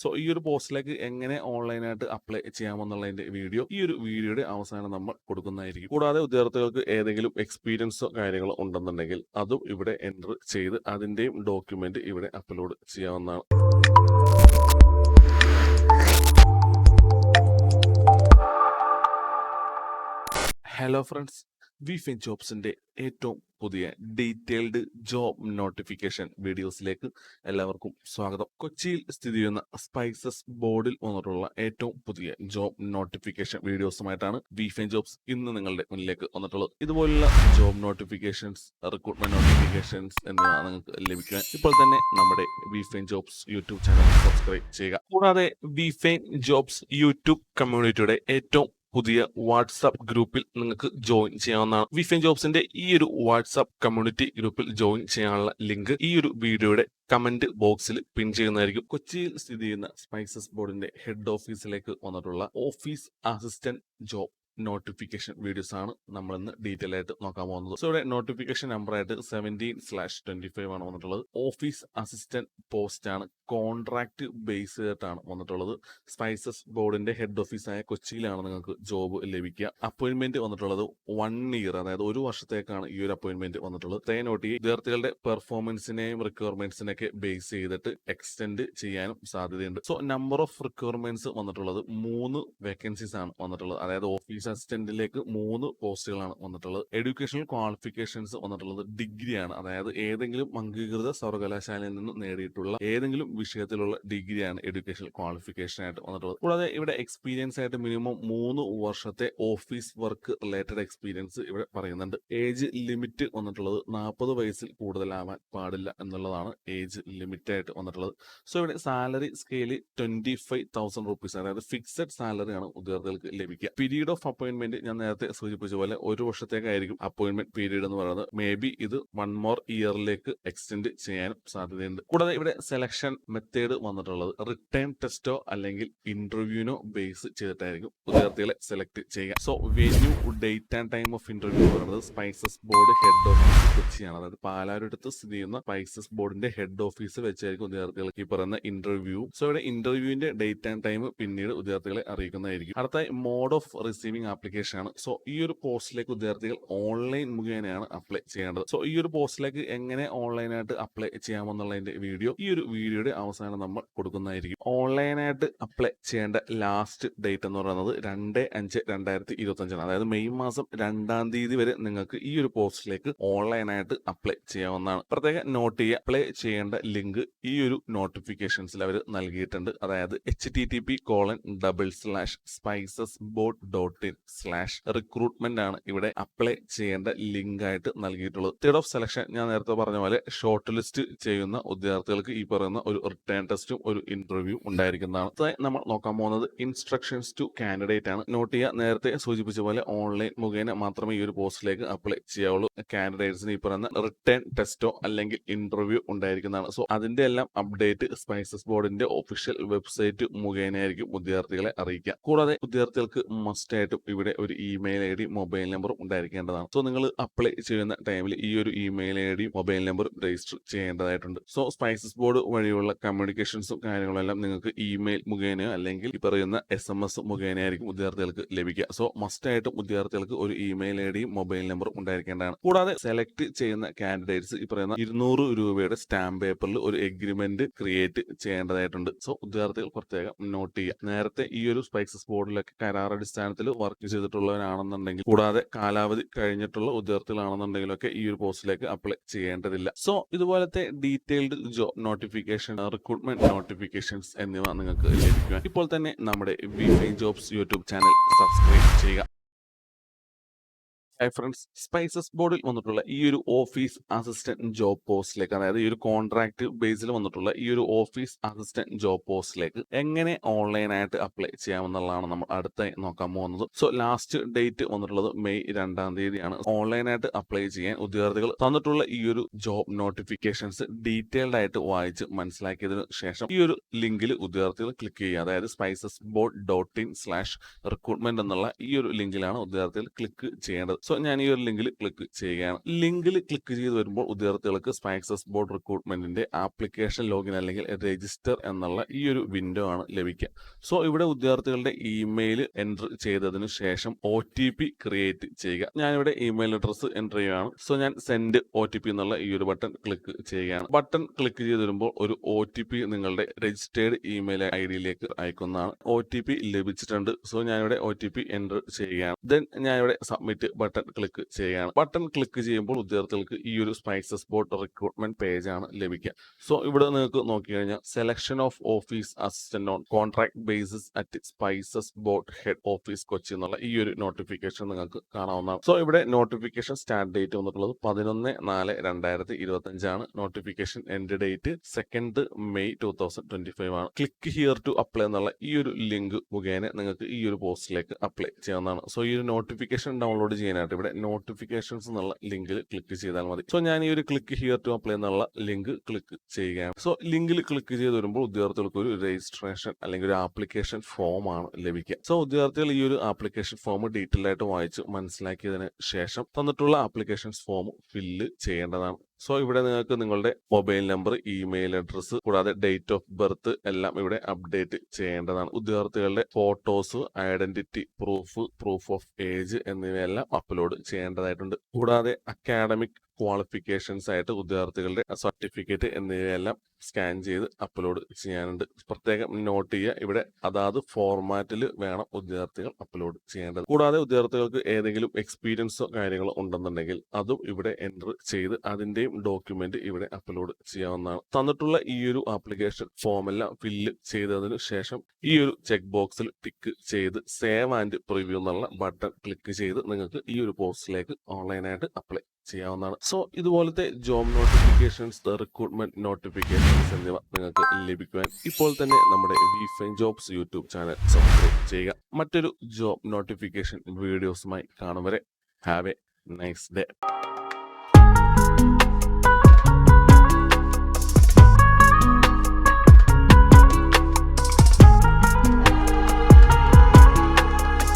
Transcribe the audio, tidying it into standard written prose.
So ഈ ഒരു പോസ്റ്റിലേക്ക് എങ്ങനെ ഓൺലൈനായിട്ട് അപ്ലൈ ചെയ്യാമെന്നുള്ളതിന്റെ വീഡിയോ ഈ ഒരു വീഡിയോയുടെ അവസാനം നമ്മൾ കൊടുക്കുന്നതായിരിക്കും. കൂടാതെ വിദ്യാർത്ഥികൾക്ക് ഏതെങ്കിലും എക്സ്പീരിയൻസോ കാര്യങ്ങളോ ഉണ്ടെന്നുണ്ടെങ്കിൽ അതും ഇവിടെ എൻ്റർ ചെയ്ത് അതിൻ്റെയും ഡോക്യുമെന്റ് ഇവിടെ അപ്ലോഡ് ചെയ്യാവുന്നതാണ്. ഹലോ ഫ്രണ്ട്സ്, വിഫിൻ ജോബ്സിന്റെ ഏറ്റവും പുതിയ ഡീറ്റെയിൽഡ് ജോബ് നോട്ടിഫിക്കേഷൻ വീഡിയോസിലേക്ക് എല്ലാവർക്കും സ്വാഗതം. കൊച്ചിയിൽ സ്ഥിതി ചെയ്യുന്ന സ്പൈസസ് ബോർഡിൽ വന്നിട്ടുള്ള ഏറ്റവും പുതിയ ജോബ് നോട്ടിഫിക്കേഷൻ വീഡിയോസുമായിട്ടാണ് വിഫിൻ ജോബ്സ് ഇന്ന് നിങ്ങളുടെ മുന്നിലേക്ക് വന്നിട്ടുള്ളത്. ഇതുപോലുള്ള ജോബ് നോട്ടിഫിക്കേഷൻസ്, റിക്രൂട്ട്മെന്റ് നോട്ടിഫിക്കേഷൻസ് എന്നിവ നിങ്ങൾക്ക് ലഭിക്കാൻ ഇപ്പോൾ തന്നെ നമ്മുടെ വിഫിൻ ജോബ്സ് യൂട്യൂബ് ചാനൽ സബ്സ്ക്രൈബ് ചെയ്യുക. കൂടാതെ വിഫിൻ ജോബ്സ് യൂട്യൂബ് കമ്മ്യൂണിറ്റിയുടെ ഏറ്റവും പുതിയ വാട്സാപ്പ് ഗ്രൂപ്പിൽ നിങ്ങൾക്ക് ജോയിൻ ചെയ്യാവുന്നതാണ്. വിഫിൻ ജോബ്സിന്റെ ഈ ഒരു വാട്സാപ്പ് കമ്മ്യൂണിറ്റി ഗ്രൂപ്പിൽ ജോയിൻ ചെയ്യാനുള്ള ലിങ്ക് ഈ ഒരു വീഡിയോയുടെ കമന്റ് ബോക്സിൽ പിൻ ചെയ്യുന്നതായിരിക്കും. കൊച്ചിയിൽ സ്ഥിതി ചെയ്യുന്ന സ്പൈസസ് ബോർഡിന്റെ ഹെഡ് ഓഫീസിലേക്ക് വന്നിട്ടുള്ള office assistant job notification videos ആണ് നമ്മൾ ഇന്ന് ഡീറ്റെയിൽ ആയിട്ട് നോക്കാൻ പോകുന്നത്. സോ ഇവിടെ നോട്ടിഫിക്കേഷൻ നമ്പർ ആയിട്ട് 17/25 ആണ് വന്നിട്ടുള്ളത്. ഓഫീസ് അസിസ്റ്റന്റ് പോസ്റ്റ് ആണ്, കോൺട്രാക്ട് ബേസ് ചെയ്തിട്ടാണ് വന്നിട്ടുള്ളത്. സ്പൈസസ് ബോർഡിന്റെ ഹെഡ് ഓഫീസായ കൊച്ചിയിലാണ് നിങ്ങൾക്ക് ജോബ് ലഭിക്കുക. അപ്പോയിന്റ്മെന്റ് വന്നിട്ടുള്ളത് 1 ഇയർ, അതായത് 1 വർഷത്തേക്കാണ് ഈ ഒരു അപ്പോയിന്റ്മെന്റ് വന്നിട്ടുള്ളത്. നോട്ട് വിദ്യാർത്ഥികളുടെ പെർഫോമൻസിനെയും റിക്വയർമെന്റ്സിനെയൊക്കെ ബേസ് ചെയ്തിട്ട് എക്സ്റ്റെൻഡ് ചെയ്യാനും സാധ്യതയുണ്ട്. സോ നമ്പർ ഓഫ് റിക്വയർമെന്റ്സ് വന്നിട്ടുള്ളത് 3 വേക്കൻസീസ് ആണ് വന്നിട്ടുള്ളത്. അതായത് ഓഫീസ് അസിസ്റ്റന്റിലേക്ക് 3 പോസ്റ്റുകളാണ് വന്നിട്ടുള്ളത്. എഡ്യൂക്കേഷണൽ ക്വാളിഫിക്കേഷൻസ് വന്നിട്ടുള്ളത് ഡിഗ്രിയാണ്, അതായത് ഏതെങ്കിലും അംഗീകൃത സർവകലാശാലയിൽ നിന്ന് നേടിയിട്ടുള്ള ഏതെങ്കിലും വിഷയത്തിലുള്ള ഡിഗ്രിയാണ് എഡ്യൂക്കേഷണൽ ക്വാളിഫിക്കേഷൻ ആയിട്ട് വന്നിട്ടുള്ളത്. കൂടാതെ ഇവിടെ എക്സ്പീരിയൻസ് ആയിട്ട് മിനിമം 3 വർഷത്തെ ഓഫീസ് വർക്ക് റിലേറ്റഡ് എക്സ്പീരിയൻസ് ഇവിടെ പറയുന്നുണ്ട്. ഏജ് ലിമിറ്റ് വന്നിട്ടുള്ളത് 40 വയസ്സിൽ കൂടുതലാവാൻ പാടില്ല എന്നുള്ളതാണ് ഏജ് ലിമിറ്റ് ആയിട്ട് വന്നിട്ടുള്ളത്. സോ ഇവിടെ സാലറി സ്കെയില് 25,000 റുപ്പീസ്, അതായത് ഫിക്സഡ് സാലറി ആണ് ഉദ്യോഗാർത്ഥികൾക്ക് ലഭിക്കുക. പീരീഡ് ഓഫ് അപ്പോയിന്റ്മെന്റ് ഞാൻ നേരത്തെ സൂചിപ്പിച്ച പോലെ 1 വർഷത്തേക്കായിരിക്കും അപ്പോയിന്റ്മെന്റ് പീരീഡ് എന്ന് പറയുന്നത്. മേ ബി ഇത് 1 മോർ ഇയറിലേക്ക് എക്സ്റ്റെൻഡ് ചെയ്യാനും സാധ്യതയുണ്ട്. കൂടാതെ ഇവിടെ സെലക്ഷൻ മെത്തേഡ് വന്നിട്ടുള്ളത് റിട്ടേൺ ടെസ്റ്റോ അല്ലെങ്കിൽ ഇന്റർവ്യൂവിനോ ബേസ് ചെയ്തിട്ടായിരിക്കും വിദ്യാർത്ഥികളെ സെലക്ട് ചെയ്യുക. So venue, date and time of interview എന്ന് പറയുന്നത് സ്പൈസസ് ബോർഡ് ഹെഡ് ഓഫീസ് കൊച്ചിയാണ്, അതായത് പാലാരിടത്ത് സ്ഥിതി ചെയ്യുന്ന സ്പൈസസ് ബോർഡിന്റെ ഹെഡ് ഓഫീസ് വെച്ചായിരിക്കും വിദ്യാർത്ഥികൾക്ക് ഈ പറയുന്ന ഇന്റർവ്യൂ. സോ ഇവിടെ ഇന്റർവ്യൂവിന്റെ ഡേറ്റ് ആൻഡ് ടൈം പിന്നീട് വിദ്യാർത്ഥികളെ അറിയിക്കുന്നതായിരിക്കും. അടുത്തായി മോഡ് ഓഫ് റിസീവിംഗ് ആപ്ലിക്കേഷൻ ആണ്. സോ ഈ ഒരു പോസ്റ്റിലേക്ക് വിദ്യാർത്ഥികൾ ഓൺലൈൻ മുഖേനയാണ് അപ്ലൈ ചെയ്യേണ്ടത്. സോ ഈ ഒരു പോസ്റ്റിലേക്ക് എങ്ങനെ ഓൺലൈനായിട്ട് അപ്ലൈ ചെയ്യാമെന്നുള്ളതിന്റെ വീഡിയോ ഈ ഒരു വീഡിയോയുടെ അവസാനം നമ്മൾ കൊടുക്കുന്നതായിരിക്കും. ഓൺലൈനായിട്ട് അപ്ലൈ ചെയ്യേണ്ട ലാസ്റ്റ് ഡേറ്റ് എന്ന് പറയുന്നത് 2/5/2025 ആണ്, അതായത് മെയ് മാസം 2-ാം തീയതി വരെ നിങ്ങൾക്ക് ഈ ഒരു പോസ്റ്റിലേക്ക് ഓൺലൈനായിട്ട് അപ്ലൈ ചെയ്യാവുന്നതാണ്. പ്രത്യേകം നോട്ട് ചെയ്യുക, അപ്ലൈ ചെയ്യേണ്ട ലിങ്ക് ഈ ഒരു നോട്ടിഫിക്കേഷൻസിൽ അവർ നൽകിയിട്ടുണ്ട്. അതായത് http://spicesboard.in/recruitment ആണ് ഇവിടെ അപ്ലൈ ചെയ്യേണ്ട ലിങ്ക് ആയിട്ട് നൽകിയിട്ടുള്ളത്. തേർഡ് ഓഫ് സെലക്ഷൻ ഞാൻ നേരത്തെ പറഞ്ഞ പോലെ ഷോർട്ട് ലിസ്റ്റ് ചെയ്യുന്ന വിദ്യാർത്ഥികൾക്ക് ഈ പറയുന്ന ഒരു റിട്ടേൺ ടെസ്റ്റും ഒരു ഇന്റർവ്യൂ ഉണ്ടായിരിക്കുന്നതാണ്. നമ്മൾ നോക്കാൻ പോകുന്നത് ഇൻസ്ട്രക്ഷൻസ് ടു കാൻഡിഡേറ്റ് ആണ്. നോട്ട് ചെയ്യുക, നേരത്തെ സൂചിപ്പിച്ച പോലെ ഓൺലൈൻ മുഖേന മാത്രമേ ഈ ഒരു പോസ്റ്റിലേക്ക് അപ്ലൈ ചെയ്യാവുള്ളൂ. കാൻഡിഡേറ്റ്സിന് ഈ പറയുന്ന റിട്ടേൺ ടെസ്റ്റോ അല്ലെങ്കിൽ ഇന്റർവ്യൂ ഉണ്ടായിരിക്കുന്നതാണ്. സോ അതിന്റെ എല്ലാം അപ്ഡേറ്റ് സ്പൈസസ് ബോർഡിന്റെ ഒഫീഷ്യൽ വെബ്സൈറ്റ് മുഖേനയായിരിക്കും വിദ്യാർത്ഥികളെ അറിയിക്കുക. കൂടാതെ വിദ്യാർത്ഥികൾക്ക് മസ്റ്റ് ആയിട്ടും ഇവിടെ ഒരു ഇമെയിൽ ഐ ഡി, മൊബൈൽ നമ്പറും ഉണ്ടായിരിക്കേണ്ടതാണ്. സോ നിങ്ങൾ അപ്ലൈ ചെയ്യുന്ന ടൈമിൽ ഈ ഒരു ഇമെയിൽ ഐ ഡി, മൊബൈൽ നമ്പറും രജിസ്റ്റർ ചെയ്യേണ്ടതായിട്ടുണ്ട്. സോ സ്പൈസസ് ബോർഡ് വഴിയുള്ള കമ്മ്യൂണിക്കേഷൻസും കാര്യങ്ങളെല്ലാം നിങ്ങൾക്ക് ഇമെയിൽ മുഖേനയോ അല്ലെങ്കിൽ ഈ പറയുന്ന SMS മുഖേനയായിരിക്കും വിദ്യാർത്ഥികൾക്ക് ലഭിക്കുക. സോ മസ്റ്റ് ആയിട്ടും വിദ്യാർത്ഥികൾക്ക് ഒരു ഇമെയിൽ ഐ ഡിയും മൊബൈൽ നമ്പറും ഉണ്ടായിരിക്കേണ്ടതാണ്. കൂടാതെ സെലക്ട് ചെയ്യുന്ന കാൻഡിഡേറ്റ്സ് ഈ പറയുന്ന 200 രൂപയുടെ സ്റ്റാമ്പ് പേപ്പറിൽ ഒരു എഗ്രിമെന്റ് ക്രിയേറ്റ് ചെയ്യേണ്ടതായിട്ടുണ്ട്. സോ വിദ്യാർത്ഥികൾ പ്രത്യേകം നോട്ട് ചെയ്യുക. നേരത്തെ ഈ ഒരു സ്പൈസസ് ബോർഡിലൊക്കെ കരാറടിസ്ഥാനത്തിൽ വർക്ക് ചെയ്തിട്ടുള്ളവരാണെന്നുണ്ടെങ്കിൽ, കൂടാതെ കാലാവധി കഴിഞ്ഞിട്ടുള്ള വിദ്യാർത്ഥികളാണെന്നുണ്ടെങ്കിലൊക്കെ ഈ ഒരു പോസ്റ്റിലേക്ക് അപ്ലൈ ചെയ്യേണ്ടതില്ല. സോ ഇതുപോലത്തെ detailed job notification, recruitment notifications എന്നിവ നിങ്ങൾക്ക് ലഭിക്കുവാൻ ഇപ്പോൾ തന്നെ നമ്മുടെ വിഫൈൻ ജോബ്സ് യൂട്യൂബ് ചാനൽ സബ്സ്ക്രൈബ് ചെയ്യുക. ഹൈ ഫ്രണ്ട്സ്, സ്പൈസസ് ബോർഡിൽ വന്നിട്ടുള്ള ഈ ഒരു ഓഫീസ് അസിസ്റ്റന്റ് ജോബ് പോസ്റ്റിലേക്ക്, അതായത് ഈ ഒരു കോൺട്രാക്ട് ബേസിൽ വന്നിട്ടുള്ള ഈ ഒരു ഓഫീസ് അസിസ്റ്റന്റ് ജോബ് പോസ്റ്റിലേക്ക് എങ്ങനെ ഓൺലൈനായിട്ട് അപ്ലൈ ചെയ്യാമെന്നുള്ളതാണ് നമ്മൾ അടുത്തായി നോക്കാൻ പോകുന്നത്. സോ ലാസ്റ്റ് ഡേറ്റ് വന്നിട്ടുള്ളത് മെയ് 2-ാം തീയതിയാണ്. ഓൺലൈനായിട്ട് അപ്ലൈ ചെയ്യാൻ ഉദ്യോഗാർത്ഥികൾ തന്നിട്ടുള്ള ഈ ഒരു ജോബ് നോട്ടിഫിക്കേഷൻസ് ഡീറ്റെയിൽഡ് ആയിട്ട് വായിച്ച് മനസ്സിലാക്കിയതിനു ശേഷം ഈ ഒരു ലിങ്കിൽ ഉദ്യോഗാർത്ഥികൾ ക്ലിക്ക് ചെയ്യുക. അതായത് spicesboard.in/recruitment എന്നുള്ള ഈ ഒരു ലിങ്കിലാണ് ഉദ്യോഗാർത്ഥികൾ ക്ലിക്ക് ചെയ്യേണ്ടത്. സോ ഞാൻ ഈ ഒരു ലിങ്കിൽ ക്ലിക്ക് ചെയ്യുകയാണ്. ലിങ്കിൽ ക്ലിക്ക് ചെയ്ത് വരുമ്പോൾ ഉദ്യോഗാർത്ഥികൾക്ക് സ്പൈസസ് ബോർഡ് റിക്രൂട്ട്മെന്റിന്റെ ആപ്ലിക്കേഷൻ ലോഗിൻ അല്ലെങ്കിൽ രജിസ്റ്റർ എന്നുള്ള ഈ ഒരു വിൻഡോ ആണ് ലഭിക്കുക. സോ ഇവിടെ ഉദ്യോഗാർത്ഥികളുടെ ഇമെയിൽ എൻ്റർ ചെയ്തതിനു ശേഷം OTP ക്രിയേറ്റ് ചെയ്യുക. ഞാനിവിടെ ഇമെയിൽ അഡ്രസ്സ് എൻ്റർ ചെയ്യുകയാണ്. സോ ഞാൻ സെൻഡ് OTP എന്നുള്ള ഈ ഒരു ബട്ടൺ ക്ലിക്ക് ചെയ്യുകയാണ്. ബട്ടൺ ക്ലിക്ക് ചെയ്ത് വരുമ്പോൾ ഒരു OTP നിങ്ങളുടെ രജിസ്റ്റേർഡ് ഇമെയിൽ ഐഡിയിലേക്ക് അയക്കുന്നതാണ്. OTP ലഭിച്ചിട്ടുണ്ട്. സോ ഞാനിവിടെ OTP എൻ്റർ ചെയ്യുകയാണ്. ദെൻ ഞാനിവിടെ സബ്മിറ്റ് ബട്ടൺ ക്ലിക്ക് ചെയ്യുകയാണ്. ബട്ടൺ ക്ലിക്ക് ചെയ്യുമ്പോൾ ഉദ്യോഗാർത്ഥികൾക്ക് ഈ ഒരു സ്പൈസസ് ബോർഡ് റിക്രൂട്ട്മെന്റ് പേജ് ആണ് ലഭിക്കുക. സോ ഇവിടെ നിങ്ങൾക്ക് നോക്കിക്കഴിഞ്ഞാൽ selection of office assistant on contract basis at spices board head office Kochi എന്നുള്ള ഈ ഒരു നോട്ടിഫിക്കേഷൻ നിങ്ങൾക്ക് കാണാവുന്നതാണ്. സോ ഇവിടെ നോട്ടിഫിക്കേഷൻ സ്റ്റാർട്ട് ഡേറ്റ് വന്നിട്ടുള്ളത് 11/4/2025 ആണ്. നോട്ടിഫിക്കേഷൻ എൻഡ് ഡേറ്റ് 2 May 2025 ആണ്. ക്ലിക്ക് ഹിയർ ടു അപ്ലൈ എന്നുള്ള ഈ ഒരു ലിങ്ക് മുഖേന നിങ്ങൾക്ക് ഈ ഒരു പോസ്റ്റിലേക്ക് അപ്ലൈ ചെയ്യാവുന്നതാണ്. സോ ഈ ഒരു നോട്ടിഫിക്കേഷൻ ഡൗൺലോഡ് ചെയ്യാനായിട്ട് ഇവിടെ നോട്ടിഫിക്കേഷൻസ് എന്നുള്ള ലിങ്കിൽ ക്ലിക്ക് ചെയ്താൽ മതി. സോ ഞാൻ ഈ ഒരു ക്ലിക്ക് ഹിയർ ടു അപ്ലൈ എന്നുള്ള ലിങ്ക് ക്ലിക്ക് ചെയ്യുകയാണ്. സോ ലിങ്കിൽ ക്ലിക്ക് ചെയ്ത് വരുമ്പോൾ ഉദ്യോഗാർത്ഥികൾക്ക് ഒരു രജിസ്ട്രേഷൻ അല്ലെങ്കിൽ ഒരു ആപ്ലിക്കേഷൻ ഫോം ആണ് ലഭിക്കുക. സോ ഉദ്യോഗാർത്ഥികൾ ഈ ഒരു ആപ്ലിക്കേഷൻ ഫോം ഡീറ്റെയിൽ ആയിട്ട് വായിച്ച് മനസ്സിലാക്കിയതിന് ശേഷം തന്നിട്ടുള്ള ആപ്ലിക്കേഷൻ ഫോം ഫില്ല് ചെയ്യേണ്ടതാണ്. സോ ഇവിടെ നിങ്ങൾക്ക് നിങ്ങളുടെ മൊബൈൽ നമ്പർ, ഇമെയിൽ അഡ്രസ്സ് കൂടാതെ ഡേറ്റ് ഓഫ് ബർത്ത് എല്ലാം ഇവിടെ അപ്ഡേറ്റ് ചെയ്യേണ്ടതാണ്. ഉദ്യോഗാർത്ഥികളുടെ photos, identity proof, proof of age എന്നിവയെല്ലാം അപ്ലോഡ് ചെയ്യേണ്ടതായിട്ടുണ്ട്. കൂടാതെ അക്കാഡമിക് ക്വാളിഫിക്കേഷൻസ് ആയിട്ട് ഉദ്യോഗാർത്ഥികളുടെ സർട്ടിഫിക്കറ്റ് എന്നിവയെല്ലാം സ്കാൻ ചെയ്ത് അപ്ലോഡ് ചെയ്യാനുണ്ട്. പ്രത്യേകം നോട്ട് ചെയ്യുക, ഇവിടെ അതാത് ഫോർമാറ്റിൽ വേണം ഉദ്യോഗാർത്ഥികൾ അപ്ലോഡ് ചെയ്യേണ്ടത്. കൂടാതെ ഉദ്യോഗാർത്ഥികൾക്ക് ഏതെങ്കിലും എക്സ്പീരിയൻസോ കാര്യങ്ങളോ ഉണ്ടെന്നുണ്ടെങ്കിൽ അതും ഇവിടെ എൻ്റർ ചെയ്ത് അതിൻ്റെയും ഡോക്യുമെന്റ് ഇവിടെ അപ്ലോഡ് ചെയ്യാവുന്നതാണ്. തന്നിട്ടുള്ള ഈ ഒരു ആപ്ലിക്കേഷൻ ഫോം എല്ലാം ഫില്ല് ചെയ്തതിനു ശേഷം ഈ ഒരു ചെക്ക് ബോക്സിൽ ടിക്ക് ചെയ്ത് സേവ് ആൻഡ് പ്രിവ്യൂ എന്നുള്ള ബട്ടൺ ക്ലിക്ക് ചെയ്ത് നിങ്ങൾക്ക് ഈ ഒരു പോസ്റ്റിലേക്ക് ഓൺലൈനായിട്ട് അപ്ലൈ ചെയ്യാവുന്നതാണ്. സോ ഇതുപോലത്തെ ജോബ് നോട്ടിഫിക്കേഷൻസ്, റിക്രൂട്ട്മെന്റ് നോട്ടിഫിക്കേഷൻസ് എന്നിവ നിങ്ങൾക്ക് ലഭിക്കുവാൻ ഇപ്പോൾ തന്നെ നമ്മുടെ വിഫൈൻ ജോബ്സ് യൂട്യൂബ് ചാനൽ സബ്സ്ക്രൈബ് ചെയ്യുക. മറ്റൊരു ജോബ് നോട്ടിഫിക്കേഷൻ വീഡിയോസുമായി കാണും വരെ ഹാവ് എ നൈസ് ഡേ.